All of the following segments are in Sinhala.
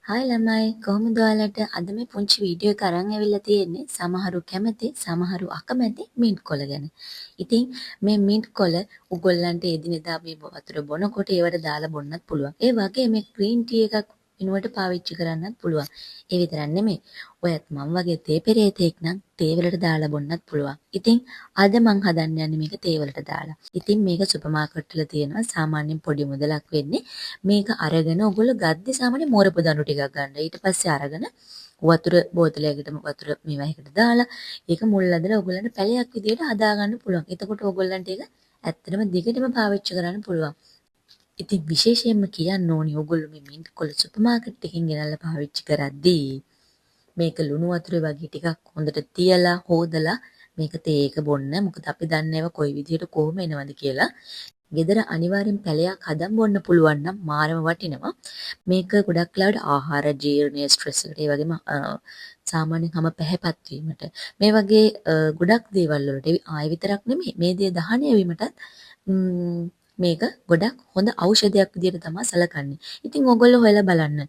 හායි ළමයි කොහොමද ඔයාලට අද මේ පුංචි වීඩියෝ එක අරන් ඇවිල්ලා තියෙන්නේ සමහරු කැමති සමහරු අකමැති මින්ට් කොළ ගැන. ඉතින් මේ මින්ට් කොළ උගොල්ලන්ට එදිනෙදා මේ වතුර බොනකොට ඒවට දාලා බොන්නත් පුළුවන්. ඒ වගේ මේ ග්‍රීන් ටී එකක් වෙනුවට පාවිච්චි කරන්නත් පුළුවන්. ඒ විතරක් නෙමෙයි. ඔයත් මම වගේ තේ පෙරේතෙක් නම් තේ වලට දාලා බොන්නත් පුළුවන්. ඉතින් අද මං හදන්න යන්නේ මේක තේ වලට දාලා. ඉතින් මේක සුපර් මාකට් වල තියෙනවා සාමාන්‍යයෙන් පොඩි මුදලක් වෙන්නේ. මේක අරගෙන ඔයගොල්ලෝ ගද්දි සාමාන්‍ය මෝරපු දණු ටිකක් ගන්න. ඊට පස්සේ අරගෙන වතුර බෝතලයකටම වතුර මේවයකට දාලා ඒක මුල් ඇදලා ඔයගොල්ලන්ට පැලයක් විදියට හදා ගන්න පුළුවන්. එතකොට ඔයගොල්ලන්ට ඒක ඇත්තටම දිගටම පාවිච්චි කරන්න පුළුවන්. ඉතින් විශේෂයෙන්ම කියන්න ඕනි ඔයගොල්ලෝ මේ මින්ට් කොළ සුපර් මාකට් එකකින් ගෙනල්ලා පාවිච්චි කරද්දී මේක ලුණු වතුරේ වගේ ටිකක් හොඳට තියලා හොදලා මේක තේක බොන්න. මොකද අපි දන්නේ නැහැ කොයි විදියට කොහොම එනවද කියලා. ගෙදර අනිවාර්යෙන් පැලයක් හදන් බොන්න පුළුවන් නම් මාරම වටිනවා. මේක ගොඩක් වෙලාවට ආහාර ජීර්ණය ස්ට්‍රෙස් එකට ඒ වගේම සාමාන්‍යයෙන් හැම පැහැපත් වීමට මේ වගේ ගොඩක් දේවල් වලට ආය විතරක් නෙමෙයි මේ දේ දහණය වීමටත් මේක ගොඩක් හොඳ ඖෂධයක් විදිහට තමයි සැලකන්නේ. ඉතින් ඕගොල්ලෝ හොයලා බලන්න.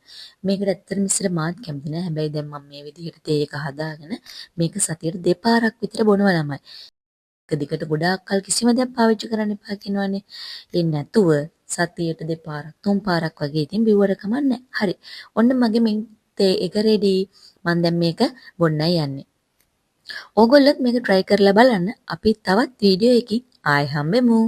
මේකට ඇත්තටම ඉස්සර මාත් කැමති නෑ. හැබැයි දැන් මම මේ විදිහට තේ එක හදාගෙන මේක සතියට දෙපාරක් විතර බොනවා ළමයි. එක දිගට ගොඩාක් කල් කිසිම දෙයක් පාවිච්චි කරන්න එපා කියනවනේ. ඒ නැතුව සතියට දෙපාරක් තුන් පාරක් වගේ ඉතින් බිව්වට කමන්නේ. හරි. ඔන්න මගේ මින් තේ එක රෙඩි. මම දැන් මේක බොන්නයි යන්නේ. ඕගොල්ලොත් මේක try කරලා බලන්න. අපි තවත් වීඩියෝ එකකින් ආයෙ හම්බෙමු.